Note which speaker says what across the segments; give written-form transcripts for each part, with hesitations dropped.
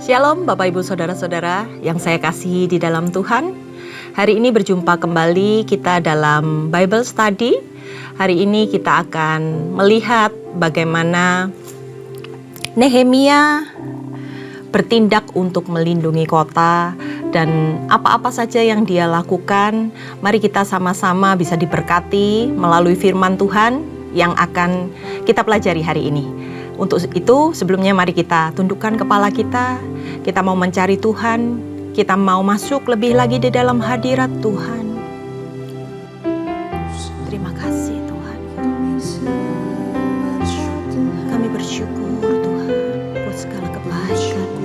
Speaker 1: Shalom Bapak Ibu Saudara-saudara yang saya kasihi di dalam Tuhan. Hari ini berjumpa kembali kita dalam Bible Study. Hari ini kita akan melihat bagaimana Nehemia bertindak untuk melindungi kota dan apa-apa saja yang dia lakukan. Mari kita sama-sama bisa diberkati melalui firman Tuhan yang akan kita pelajari hari ini. Untuk itu sebelumnya mari kita tundukkan kepala kita. Kita mau mencari Tuhan, kita mau masuk lebih lagi di dalam hadirat Tuhan. Terima kasih Tuhan. Kami bersyukur Tuhan buat segala kebaikan.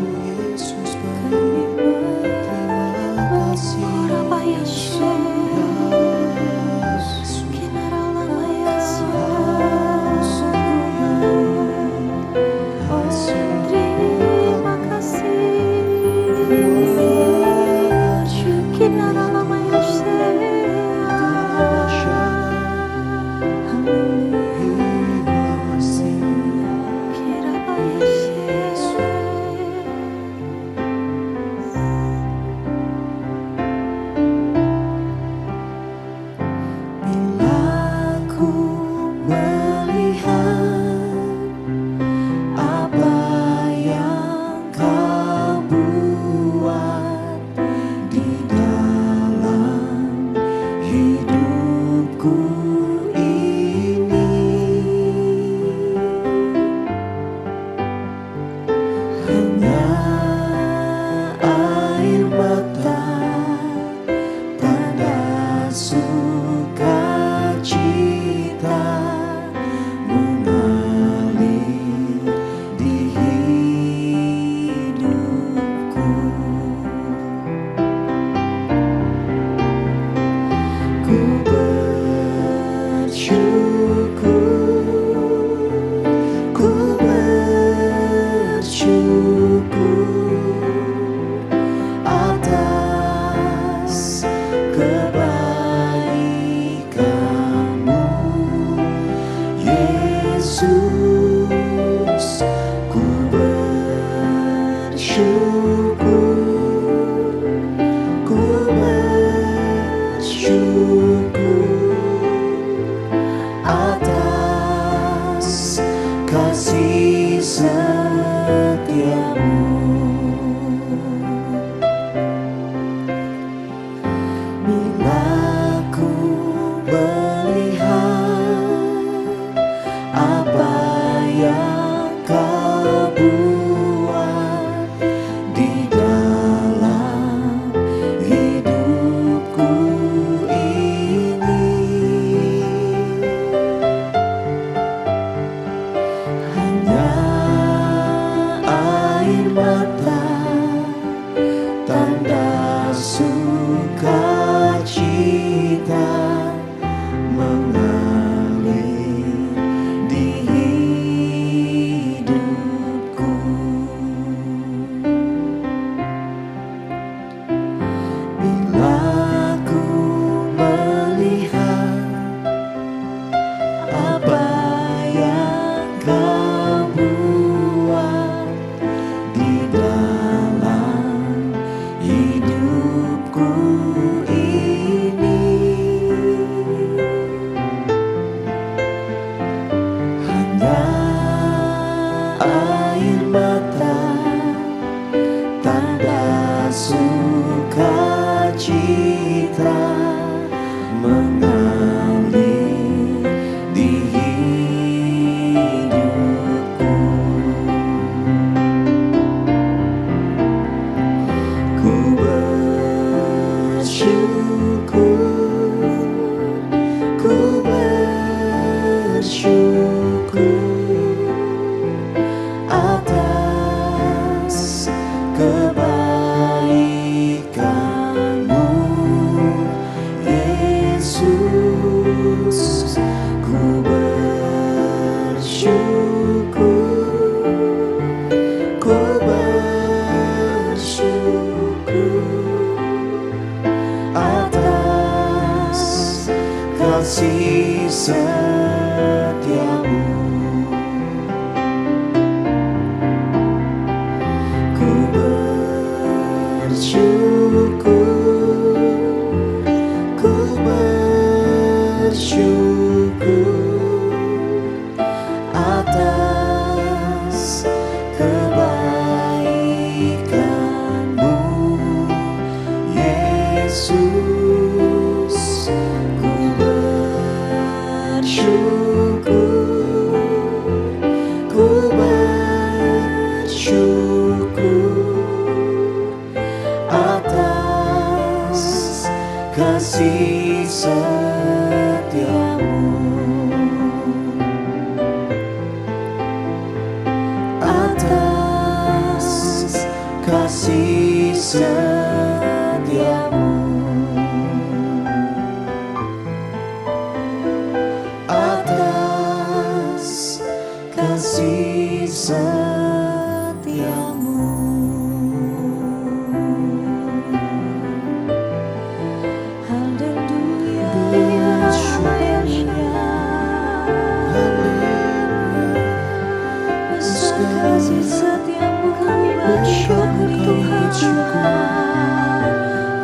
Speaker 2: Apa yang kau buat di dalam kasih setiamu, atas kasih setiamu, atas kasih setiamu.
Speaker 3: Kasih setiamu kami bersyukur Tuhan.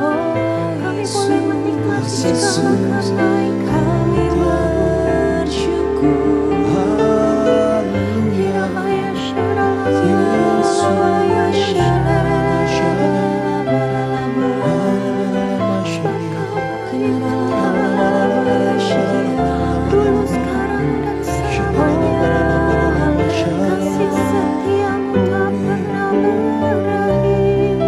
Speaker 3: Oh, kami boleh menikmati segala karya kami bersyukur. Haleluya. Dulu sekarang dan selamanya. Kasih setiamu tak pernah berakhir.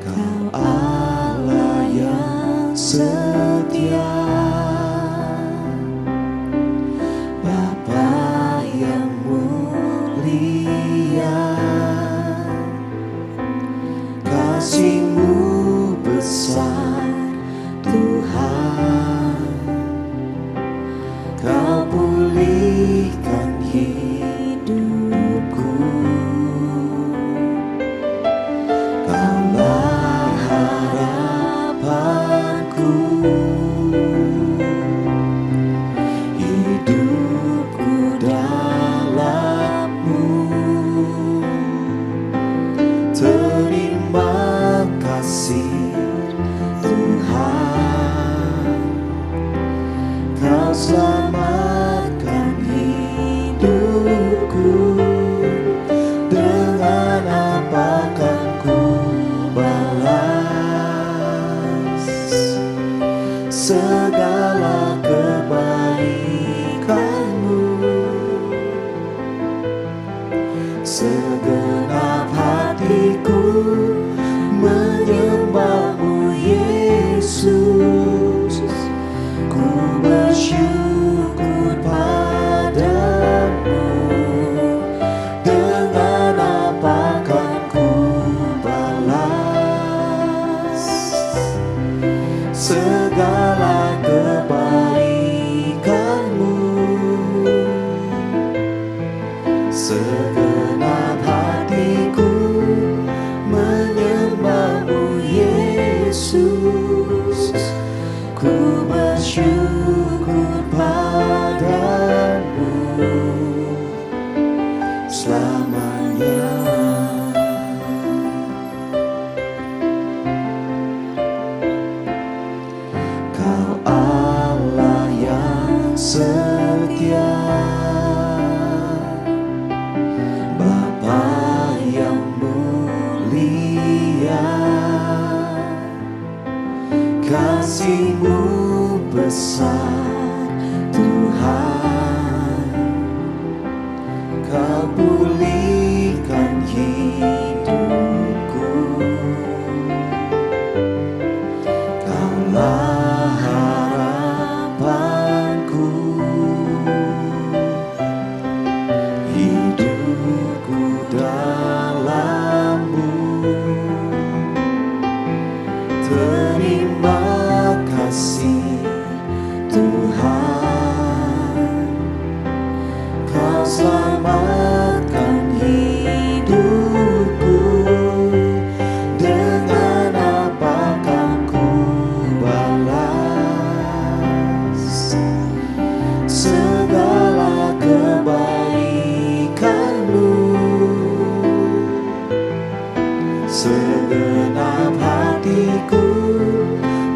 Speaker 2: Kau Allah yang setia, Bapa yang mulia, kasih-Mu besar Tuhan. Kau pulihkan hidupku, Kaulah harapanku, hidupku dalam-Mu. Terima kasih Tuhan, Kau selamatkan hidupku. Dengan apa kan ku balas segala kebaikan-Mu? Segenap hatiku menyembah-Mu Yesus. Ku bersyukur padamu. Dengan apa kan ku balas segala kebaikan-Mu? Segenap hatiku menyembah-Mu Yesus. Ku bersyukur padamu selamanya. Kau Allah yang setia, Bapa yang mulia, kasih-Mu besar Tuhan. Kau pulihkan hidupku, Kaulah harapanku, hidupku dalam-Mu. Terima kasih Tuhan, Kau selamatkan hidupku. Dengan apa kan ku balas segala kebaikan-Mu? Segenap hatiku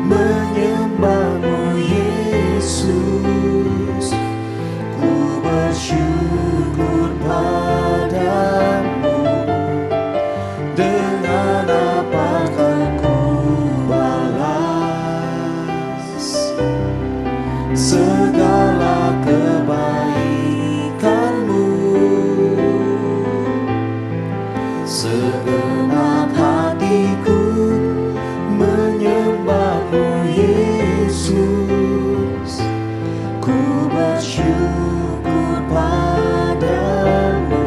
Speaker 2: menyembah-Mu Yesus. Ku bersyukur padamu. Dengan apa kan ku balas Segenap hatiku menyembah-Mu Yesus. Ku bersyukur padamu.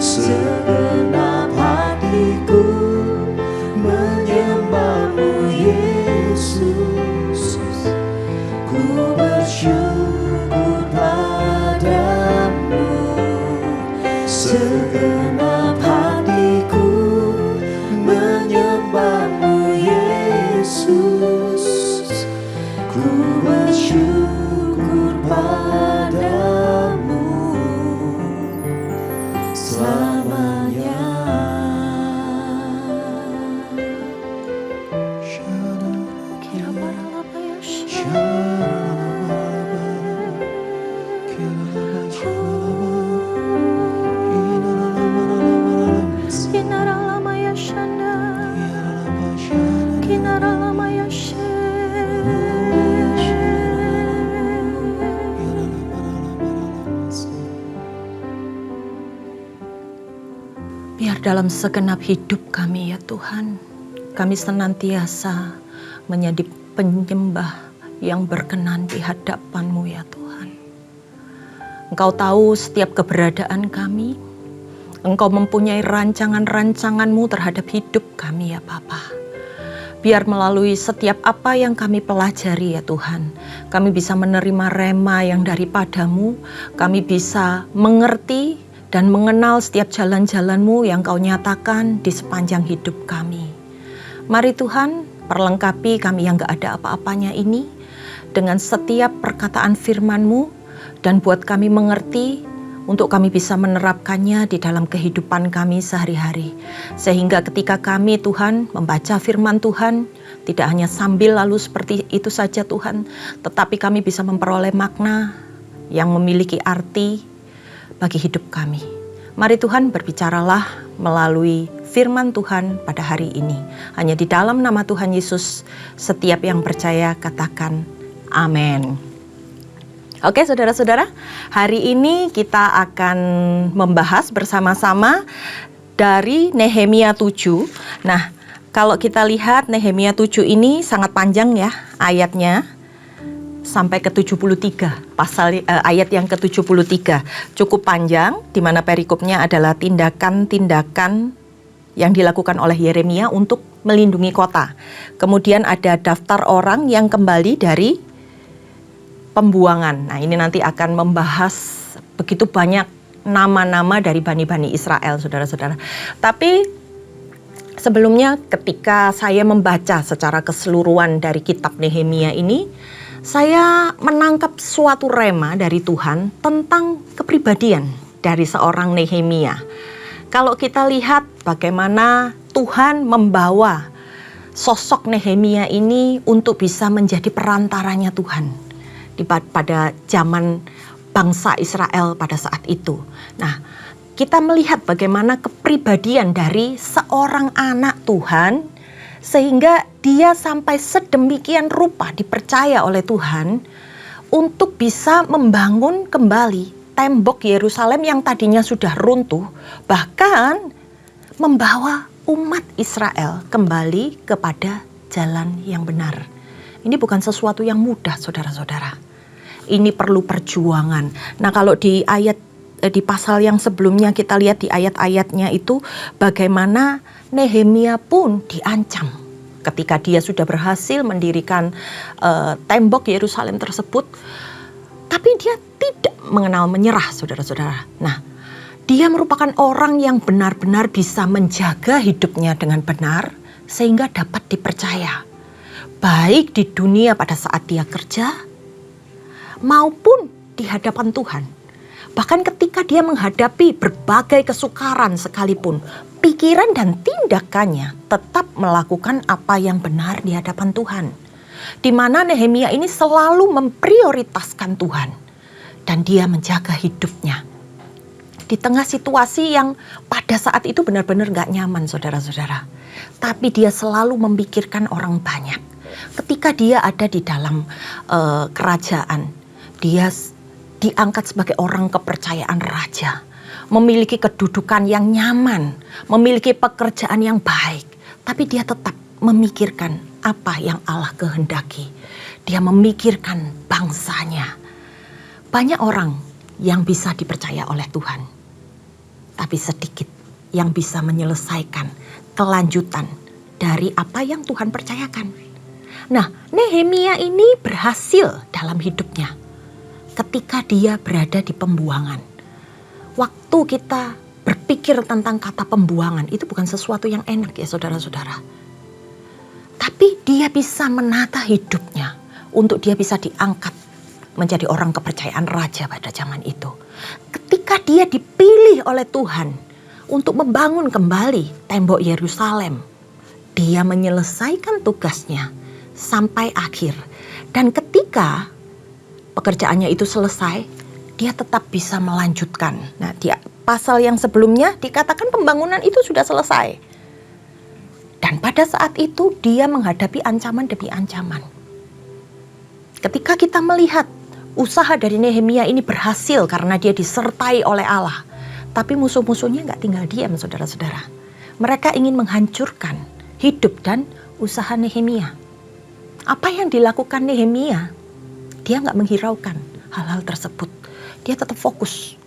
Speaker 2: Segenap hatiku menyembah-Mu Yesus. Ku bersyukur padamu. Segenap hatiku menyembah-Mu Yesus. Ku bersyukur padamu selamanya.
Speaker 3: Kira baralaba ya Kinaralama ya shanda. Kinaralama ya
Speaker 1: Biar dalam segenap hidup kami ya Tuhan, kami senantiasa menjadi penyembah yang berkenan di hadapan-Mu ya Tuhan. Engkau tahu setiap keberadaan kami, Engkau mempunyai rancangan-rancangan-Mu terhadap hidup kami ya Bapa. Biar melalui setiap apa yang kami pelajari ya Tuhan, kami bisa menerima rema yang daripada-Mu, kami bisa mengerti dan mengenal setiap jalan-jalan-Mu yang Kau nyatakan di sepanjang hidup kami. Mari Tuhan, perlengkapi kami yang gak ada apa-apanya ini dengan setiap perkataan firman-Mu dan buat kami mengerti untuk kami bisa menerapkannya di dalam kehidupan kami sehari-hari. Sehingga ketika kami Tuhan membaca firman Tuhan, tidak hanya sambil lalu seperti itu saja Tuhan, tetapi kami bisa memperoleh makna yang memiliki arti bagi hidup kami. Mari Tuhan berbicaralah melalui firman Tuhan pada hari ini. Hanya di dalam nama Tuhan Yesus, setiap yang percaya katakan amin. Oke saudara-saudara, hari ini kita akan membahas bersama-sama dari Nehemia 7. Nah, kalau kita lihat Nehemia 7 ini sangat panjang ya ayatnya, sampai ke 73, ayat yang ke-73. Cukup panjang, di mana perikopnya adalah tindakan-tindakan yang dilakukan oleh Yeremia untuk melindungi kota. Kemudian ada daftar orang yang kembali dari pembuangan. Nah, ini nanti akan membahas begitu banyak nama-nama dari bani-bani Israel, saudara-saudara. Tapi sebelumnya ketika saya membaca secara keseluruhan dari kitab Nehemia ini, saya menangkap suatu rema dari Tuhan tentang kepribadian dari seorang Nehemia. Kalau kita lihat bagaimana Tuhan membawa sosok Nehemia ini untuk bisa menjadi perantaranya Tuhan pada zaman bangsa Israel pada saat itu. Nah, kita melihat bagaimana kepribadian dari seorang anak Tuhan sehingga dia sampai sedemikian rupa dipercaya oleh Tuhan untuk bisa membangun kembali tembok Yerusalem yang tadinya sudah runtuh, bahkan membawa umat Israel kembali kepada jalan yang benar. Ini bukan sesuatu yang mudah, saudara-saudara. Ini perlu perjuangan. Nah, kalau di pasal yang sebelumnya kita lihat di ayat-ayatnya itu bagaimana Nehemia pun diancam ketika dia sudah berhasil mendirikan tembok Yerusalem tersebut, tapi dia tidak mengenal menyerah, saudara-saudara. Nah, dia merupakan orang yang benar-benar bisa menjaga hidupnya dengan benar sehingga dapat dipercaya, baik di dunia pada saat dia kerja maupun di hadapan Tuhan. Bahkan ketika dia menghadapi berbagai kesukaran sekalipun, pikiran dan tindakannya tetap melakukan apa yang benar di hadapan Tuhan. Di mana Nehemia ini selalu memprioritaskan Tuhan dan dia menjaga hidupnya. Di tengah situasi yang pada saat itu benar-benar gak nyaman, saudara-saudara. Tapi dia selalu memikirkan orang banyak. Ketika dia ada di dalam kerajaan, dia diangkat sebagai orang kepercayaan raja. memiliki kedudukan yang nyaman, memiliki pekerjaan yang baik, tapi dia tetap memikirkan apa yang Allah kehendaki. Dia memikirkan bangsanya. Banyak orang yang bisa dipercaya oleh Tuhan, tapi sedikit yang bisa menyelesaikan kelanjutan dari apa yang Tuhan percayakan. Nah, Nehemia ini berhasil dalam hidupnya ketika dia berada di pembuangan. Waktu kita berpikir tentang kata pembuangan, itu bukan sesuatu yang enak ya saudara-saudara. Tapi dia bisa menata hidupnya untuk dia bisa diangkat menjadi orang kepercayaan raja pada zaman itu. Ketika dia dipilih oleh Tuhan untuk membangun kembali tembok Yerusalem, dia menyelesaikan tugasnya sampai akhir. Dan ketika pekerjaannya itu selesai, dia tetap bisa melanjutkan. Nah, di pasal yang sebelumnya dikatakan pembangunan itu sudah selesai. Dan pada saat itu dia menghadapi ancaman demi ancaman. Ketika kita melihat usaha dari Nehemia ini berhasil karena dia disertai oleh Allah. Tapi musuh-musuhnya gak tinggal diam saudara-saudara. Mereka ingin menghancurkan hidup dan usaha Nehemia. Apa yang dilakukan Nehemia? Dia gak menghiraukan hal-hal tersebut. Dia tetap fokus.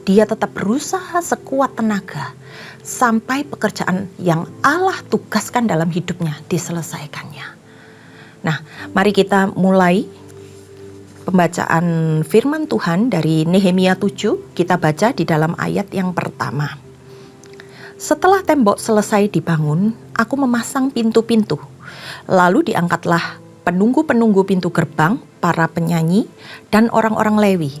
Speaker 1: Dia tetap berusaha sekuat tenaga sampai pekerjaan yang Allah tugaskan dalam hidupnya diselesaikannya. Nah, mari kita mulai pembacaan firman Tuhan dari Nehemia 7. Kita baca di dalam ayat yang pertama. Setelah tembok selesai dibangun, aku memasang pintu-pintu. Lalu diangkatlah penunggu-penunggu pintu gerbang, para penyanyi, dan orang-orang Lewi.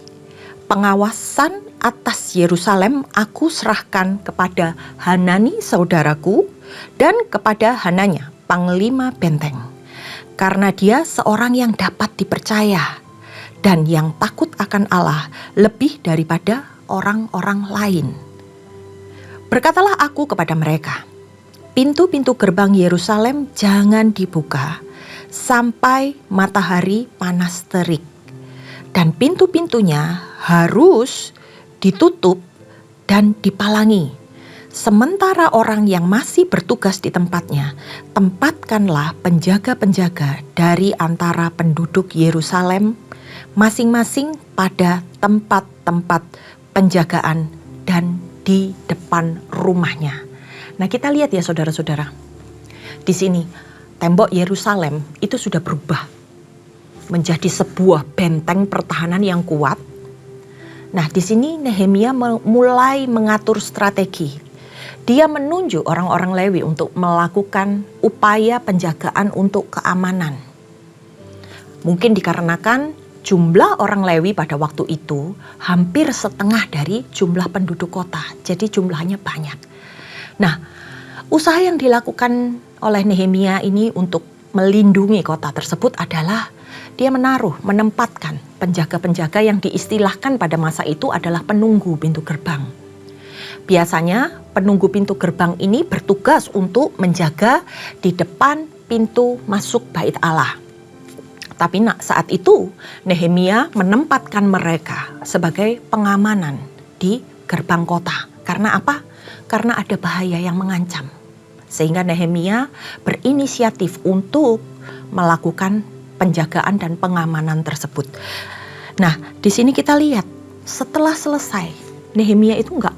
Speaker 1: Pengawasan atas Yerusalem aku serahkan kepada Hanani saudaraku dan kepada Hananya, panglima benteng. Karena dia seorang yang dapat dipercaya dan yang takut akan Allah lebih daripada orang-orang lain. Berkatalah aku kepada mereka, pintu-pintu gerbang Yerusalem jangan dibuka sampai matahari panas terik. Dan pintu-pintunya harus ditutup dan dipalangi. Sementara orang yang masih bertugas di tempatnya, tempatkanlah penjaga-penjaga dari antara penduduk Yerusalem, masing-masing pada tempat-tempat penjagaan dan di depan rumahnya. Nah, kita lihat ya saudara-saudara. Di sini tembok Yerusalem itu sudah berubah menjadi sebuah benteng pertahanan yang kuat. Nah, di sini Nehemia mulai mengatur strategi. Dia menunjuk orang-orang Lewi untuk melakukan upaya penjagaan untuk keamanan. Mungkin dikarenakan jumlah orang Lewi pada waktu itu hampir setengah dari jumlah penduduk kota. Jadi jumlahnya banyak. Nah, usaha yang dilakukan oleh Nehemia ini untuk melindungi kota tersebut adalah dia menempatkan penjaga-penjaga yang diistilahkan pada masa itu adalah penunggu pintu gerbang. Biasanya penunggu pintu gerbang ini bertugas untuk menjaga di depan pintu masuk bait Allah. Tapi saat itu Nehemia menempatkan mereka sebagai pengamanan di gerbang kota. Karena apa? Karena ada bahaya yang mengancam. Sehingga Nehemia berinisiatif untuk melakukan penjagaan dan pengamanan tersebut. Nah, di sini kita lihat setelah selesai, Nehemia itu enggak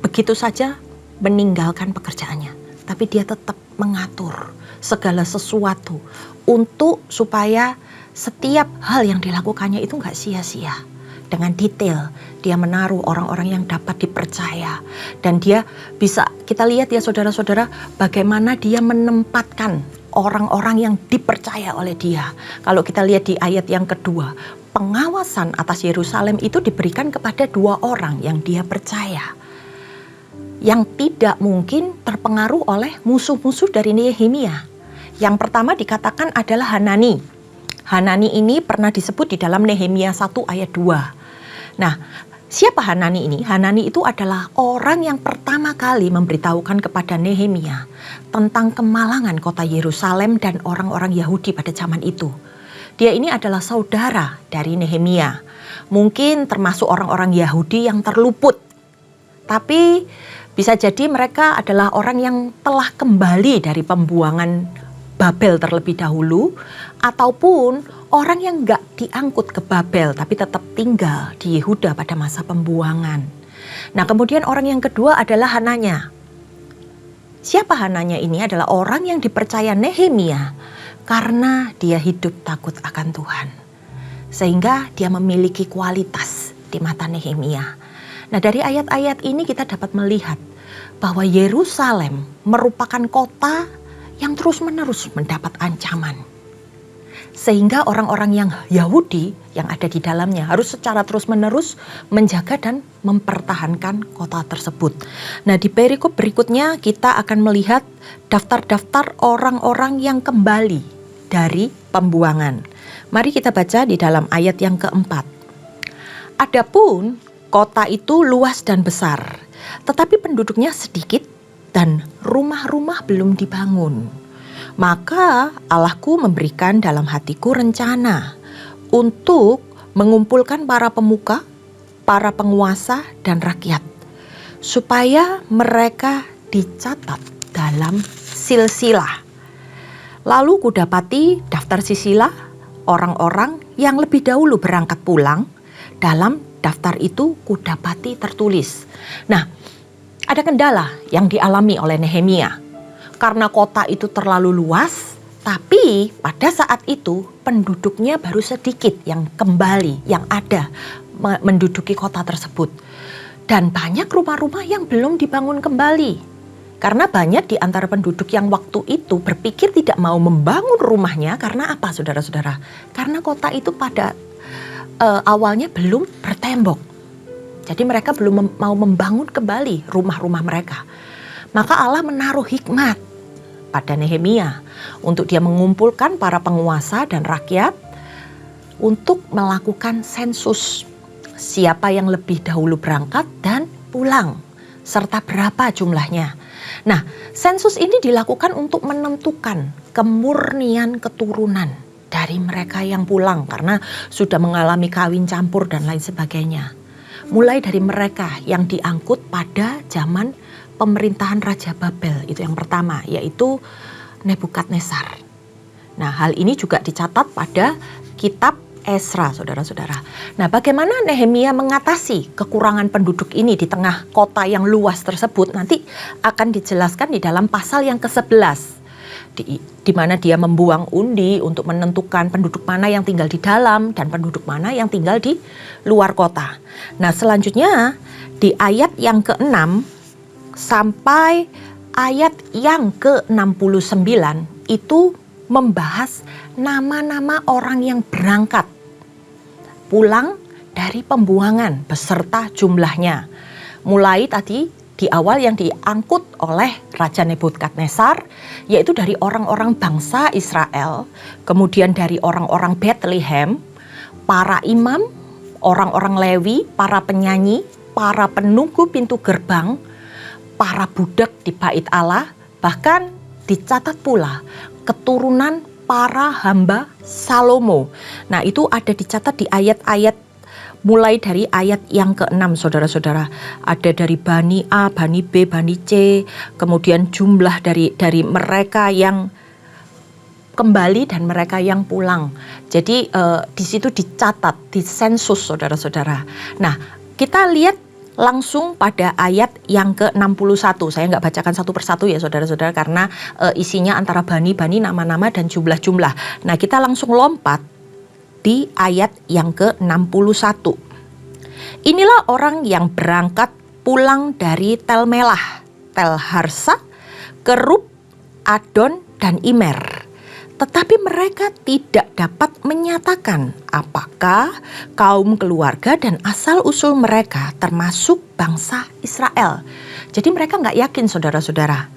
Speaker 1: begitu saja meninggalkan pekerjaannya, tapi dia tetap mengatur segala sesuatu untuk supaya setiap hal yang dilakukannya itu enggak sia-sia. Dengan detail, dia menaruh orang-orang yang dapat dipercaya. Dan dia bisa, kita lihat ya saudara-saudara, bagaimana dia menempatkan orang-orang yang dipercaya oleh dia. Kalau kita lihat di ayat yang kedua, pengawasan atas Yerusalem itu diberikan kepada 2 orang yang dia percaya. Yang tidak mungkin terpengaruh oleh musuh-musuh dari Nehemia. Yang pertama dikatakan adalah Hanani. Hanani ini pernah disebut di dalam Nehemia 1 ayat 2. Nah, siapa Hanani ini? Hanani itu adalah orang yang pertama kali memberitahukan kepada Nehemia tentang kemalangan kota Yerusalem dan orang-orang Yahudi pada zaman itu. Dia ini adalah saudara dari Nehemia. Mungkin termasuk orang-orang Yahudi yang terluput Tapi bisa jadi mereka adalah orang yang telah kembali dari pembuangan Babel terlebih dahulu, ataupun orang yang nggak diangkut ke Babel tapi tetap tinggal di Yehuda pada masa pembuangan. Nah, kemudian orang yang kedua adalah Hananya. Siapa Hananya ini? Adalah orang yang dipercaya Nehemia karena dia hidup takut akan Tuhan. Sehingga dia memiliki kualitas di mata Nehemia. Nah, dari ayat-ayat ini kita dapat melihat bahwa Yerusalem merupakan kota yang terus-menerus mendapat ancaman. Sehingga orang-orang yang Yahudi yang ada di dalamnya harus secara terus-menerus menjaga dan mempertahankan kota tersebut. Nah, di perikop berikutnya kita akan melihat daftar-daftar orang-orang yang kembali dari pembuangan. Mari kita baca di dalam ayat yang keempat. Adapun kota itu luas dan besar, tetapi penduduknya sedikit dan rumah-rumah belum dibangun. Maka Allahku memberikan dalam hatiku rencana untuk mengumpulkan para pemuka, para penguasa dan rakyat, supaya mereka dicatat dalam silsilah. Lalu kudapati daftar silsilah orang-orang yang lebih dahulu berangkat pulang. Dalam daftar itu kudapati tertulis. Nah, ada kendala yang dialami oleh Nehemia. Karena kota itu terlalu luas, tapi pada saat itu penduduknya baru sedikit yang kembali, yang ada menduduki kota tersebut. Dan banyak rumah-rumah yang belum dibangun kembali. Karena banyak di antara penduduk yang waktu itu berpikir tidak mau membangun rumahnya. Karena apa, saudara-saudara? Karena kota itu pada awalnya belum bertembok. Jadi mereka belum mau membangun kembali rumah-rumah mereka. Maka Allah menaruh hikmat pada Nehemia untuk dia mengumpulkan para penguasa dan rakyat untuk melakukan sensus. Siapa yang lebih dahulu berangkat dan pulang, serta berapa jumlahnya. Nah, sensus ini dilakukan untuk menentukan kemurnian keturunan dari mereka yang pulang karena sudah mengalami kawin campur dan lain sebagainya. Mulai dari mereka yang diangkut pada zaman pemerintahan Raja Babel, itu yang pertama, yaitu Nebukadnezar. Nah, hal ini juga dicatat pada kitab Esra, saudara-saudara. Nah, bagaimana Nehemia mengatasi kekurangan penduduk ini di tengah kota yang luas tersebut nanti akan dijelaskan di dalam pasal yang ke-11. Di mana dia membuang undi untuk menentukan penduduk mana yang tinggal di dalam dan penduduk mana yang tinggal di luar kota. Nah, selanjutnya di ayat yang ke-6 sampai ayat yang ke-69 itu membahas nama-nama orang yang berangkat pulang dari pembuangan beserta jumlahnya. Mulai tadi di awal yang diangkut oleh Raja Nebukadnezar, yaitu dari orang-orang bangsa Israel, kemudian dari orang-orang Bethlehem, para imam, orang-orang Lewi, para penyanyi, para penunggu pintu gerbang, para budak di bait Allah, bahkan dicatat pula keturunan para hamba Salomo. Nah, itu ada dicatat di ayat-ayat mulai dari ayat yang ke-6, saudara-saudara. Ada dari Bani A, Bani B, Bani C, kemudian jumlah dari mereka yang kembali dan mereka yang pulang. Jadi di situ dicatat, disensus, saudara-saudara. Nah, kita lihat langsung pada ayat yang ke-61. Saya nggak bacakan satu persatu ya saudara-saudara karena isinya antara bani-bani, nama-nama dan jumlah-jumlah. Nah, kita langsung lompat di ayat yang ke-61. Inilah orang yang berangkat pulang dari Tel Melah, Tel Harsa, Kerub, Adon, dan Imer. Tetapi mereka tidak dapat menyatakan apakah kaum keluarga dan asal-usul mereka termasuk bangsa Israel. Jadi mereka nggak yakin, saudara-saudara.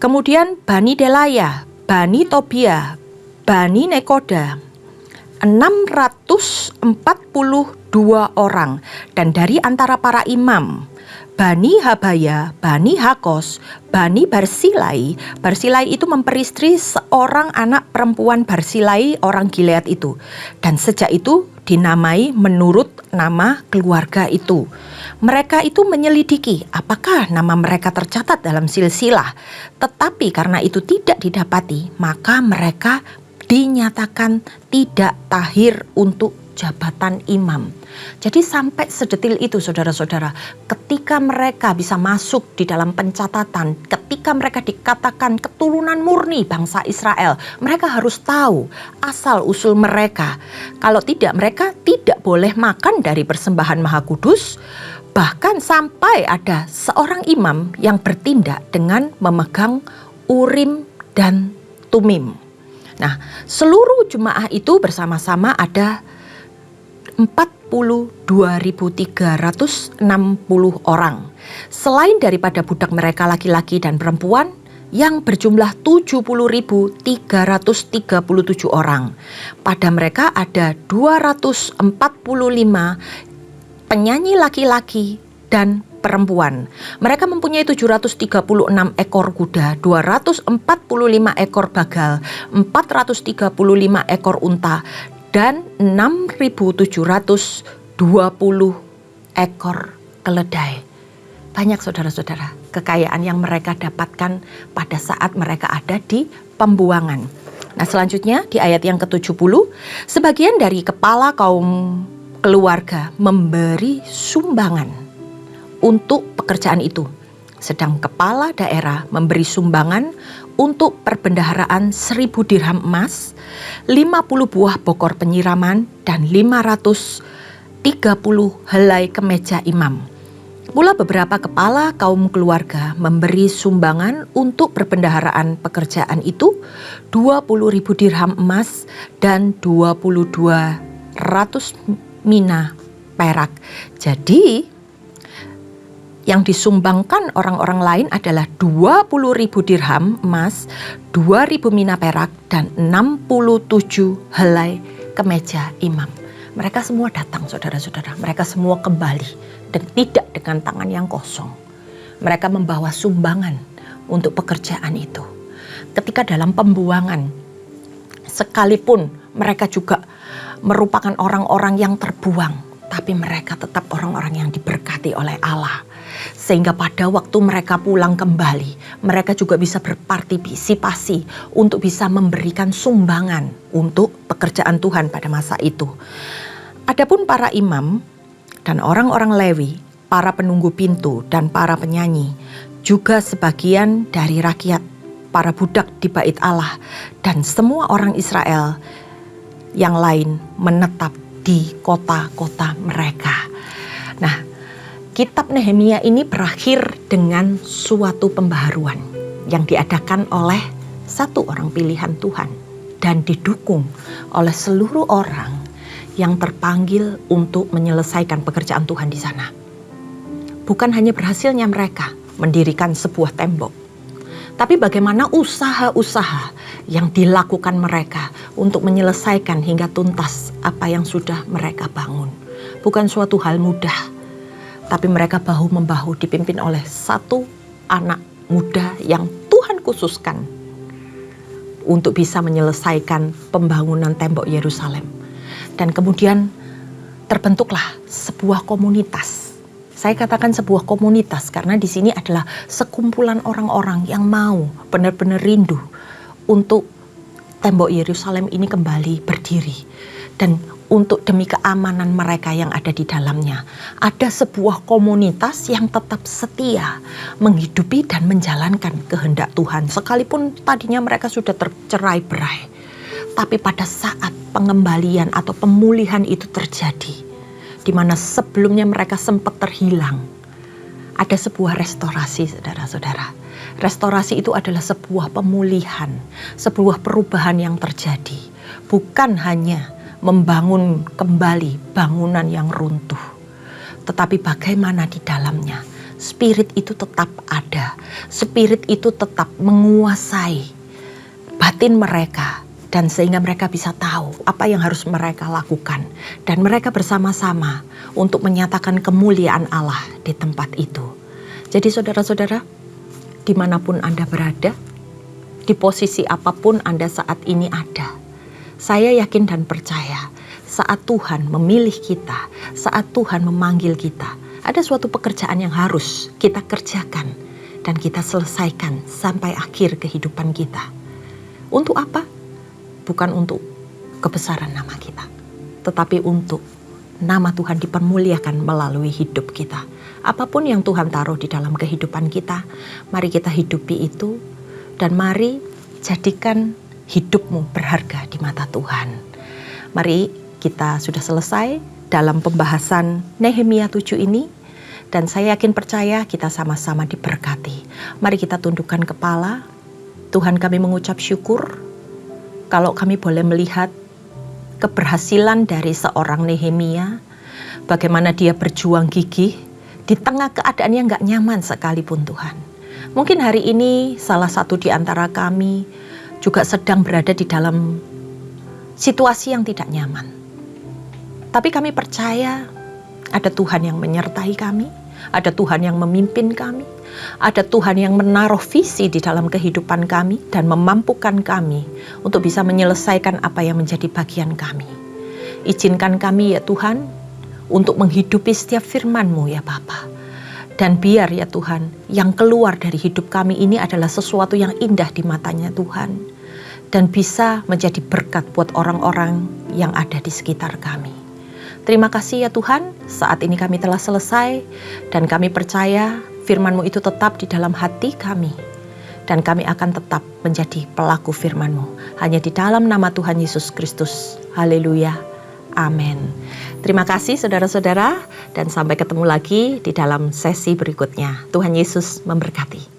Speaker 1: Kemudian Bani Delaya, Bani Tobia, Bani Nekoda, 642 orang. Dan dari antara para imam, Bani Habaya, Bani Hakos, Bani Barsilai. Barsilai itu memperistri seorang anak perempuan Barsilai orang Gilead itu. Dan sejak itu dinamai menurut nama keluarga itu. Mereka itu menyelidiki apakah nama mereka tercatat dalam silsilah. Tetapi karena itu tidak didapati, maka mereka dinyatakan tidak tahir untuk jabatan imam. Jadi sampai sedetil itu saudara-saudara, ketika mereka bisa masuk di dalam pencatatan, ketika mereka dikatakan keturunan murni bangsa Israel, mereka harus tahu asal usul mereka. Kalau tidak, mereka tidak boleh makan dari persembahan Maha Kudus. Bahkan sampai ada seorang imam yang bertindak dengan memegang Urim dan Tumim. Nah, seluruh jemaah itu bersama-sama ada 42.360 orang. Selain daripada budak mereka laki-laki dan perempuan yang berjumlah 70.337 orang. Pada mereka ada 245 penyanyi laki-laki dan perempuan. Mereka mempunyai 736 ekor kuda, 245 ekor bagal, 435 ekor unta, dan 6.720 ekor keledai. Banyak saudara-saudara kekayaan yang mereka dapatkan pada saat mereka ada di pembuangan. Nah, selanjutnya di ayat yang ke-70, sebagian dari kepala kaum keluarga memberi sumbangan untuk pekerjaan itu. Sedang kepala daerah memberi sumbangan untuk perbendaharaan 1.000 dirham emas, 50 buah bokor penyiraman, dan 530 helai kemeja imam. Pula beberapa kepala kaum keluarga memberi sumbangan untuk perbendaharaan pekerjaan itu, 20.000 dirham emas dan 2.200 mina perak. Jadi yang disumbangkan orang-orang lain adalah 20.000 dirham emas, 2.000 mina perak, dan 67 helai kemeja imam. Mereka semua datang saudara-saudara, mereka semua kembali dan tidak dengan tangan yang kosong. Mereka membawa sumbangan untuk pekerjaan itu. Ketika dalam pembuangan, sekalipun mereka juga merupakan orang-orang yang terbuang, tapi mereka tetap orang-orang yang diberkati oleh Allah. Sehingga pada waktu mereka pulang kembali, mereka juga bisa berpartisipasi untuk bisa memberikan sumbangan untuk pekerjaan Tuhan pada masa itu. Adapun para imam dan orang-orang Lewi, para penunggu pintu dan para penyanyi, juga sebagian dari rakyat, para budak di bait Allah, dan semua orang Israel yang lain menetap di kota-kota mereka. Nah, kitab Nehemia ini berakhir dengan suatu pembaharuan yang diadakan oleh satu orang pilihan Tuhan dan didukung oleh seluruh orang yang terpanggil untuk menyelesaikan pekerjaan Tuhan di sana. Bukan hanya berhasilnya mereka mendirikan sebuah tembok, tapi bagaimana usaha-usaha yang dilakukan mereka untuk menyelesaikan hingga tuntas apa yang sudah mereka bangun. Bukan suatu hal mudah, tapi mereka bahu-membahu dipimpin oleh satu anak muda yang Tuhan khususkan untuk bisa menyelesaikan pembangunan tembok Yerusalem. Dan kemudian terbentuklah sebuah komunitas. Saya katakan sebuah komunitas karena di sini adalah sekumpulan orang-orang yang mau benar-benar rindu untuk tembok Yerusalem ini kembali berdiri. Dan untuk demi keamanan mereka yang ada di dalamnya, ada sebuah komunitas yang tetap setia menghidupi dan menjalankan kehendak Tuhan. Sekalipun tadinya mereka sudah tercerai-berai, tapi pada saat pengembalian atau pemulihan itu terjadi, di mana sebelumnya mereka sempat terhilang, ada sebuah restorasi, saudara-saudara. Restorasi itu adalah sebuah pemulihan, sebuah perubahan yang terjadi. Bukan hanya membangun kembali bangunan yang runtuh, tetapi bagaimana di dalamnya spirit itu tetap ada, spirit itu tetap menguasai batin mereka, dan sehingga mereka bisa tahu apa yang harus mereka lakukan, dan mereka bersama-sama untuk menyatakan kemuliaan Allah di tempat itu. Jadi saudara-saudara, dimanapun Anda berada, di posisi apapun Anda saat ini ada, saya yakin dan percaya saat Tuhan memilih kita, saat Tuhan memanggil kita, ada suatu pekerjaan yang harus kita kerjakan dan kita selesaikan sampai akhir kehidupan kita. Untuk apa? Bukan untuk kebesaran nama kita, tetapi untuk nama Tuhan dipermuliakan melalui hidup kita. Apapun yang Tuhan taruh di dalam kehidupan kita, mari kita hidupi itu dan mari jadikan hidupmu berharga di mata Tuhan. Mari kita sudah selesai dalam pembahasan Nehemia 7 ini dan saya yakin percaya kita sama-sama diberkati. Mari kita tundukkan kepala. Tuhan, kami mengucap syukur kalau kami boleh melihat keberhasilan dari seorang Nehemia, bagaimana dia berjuang gigih di tengah keadaan yang gak nyaman sekalipun Tuhan. Mungkin hari ini salah satu di antara kami juga sedang berada di dalam situasi yang tidak nyaman. Tapi kami percaya ada Tuhan yang menyertai kami, ada Tuhan yang memimpin kami, ada Tuhan yang menaruh visi di dalam kehidupan kami dan memampukan kami untuk bisa menyelesaikan apa yang menjadi bagian kami. Izinkan kami ya Tuhan untuk menghidupi setiap firman-Mu ya Bapa. Dan biar ya Tuhan, yang keluar dari hidup kami ini adalah sesuatu yang indah di matanya Tuhan. Dan bisa menjadi berkat buat orang-orang yang ada di sekitar kami. Terima kasih ya Tuhan, saat ini kami telah selesai. Dan kami percaya firman-Mu itu tetap di dalam hati kami. Dan kami akan tetap menjadi pelaku firman-Mu. Hanya di dalam nama Tuhan Yesus Kristus. Haleluya. Amin. Terima kasih saudara-saudara dan sampai ketemu lagi di dalam sesi berikutnya. Tuhan Yesus memberkati.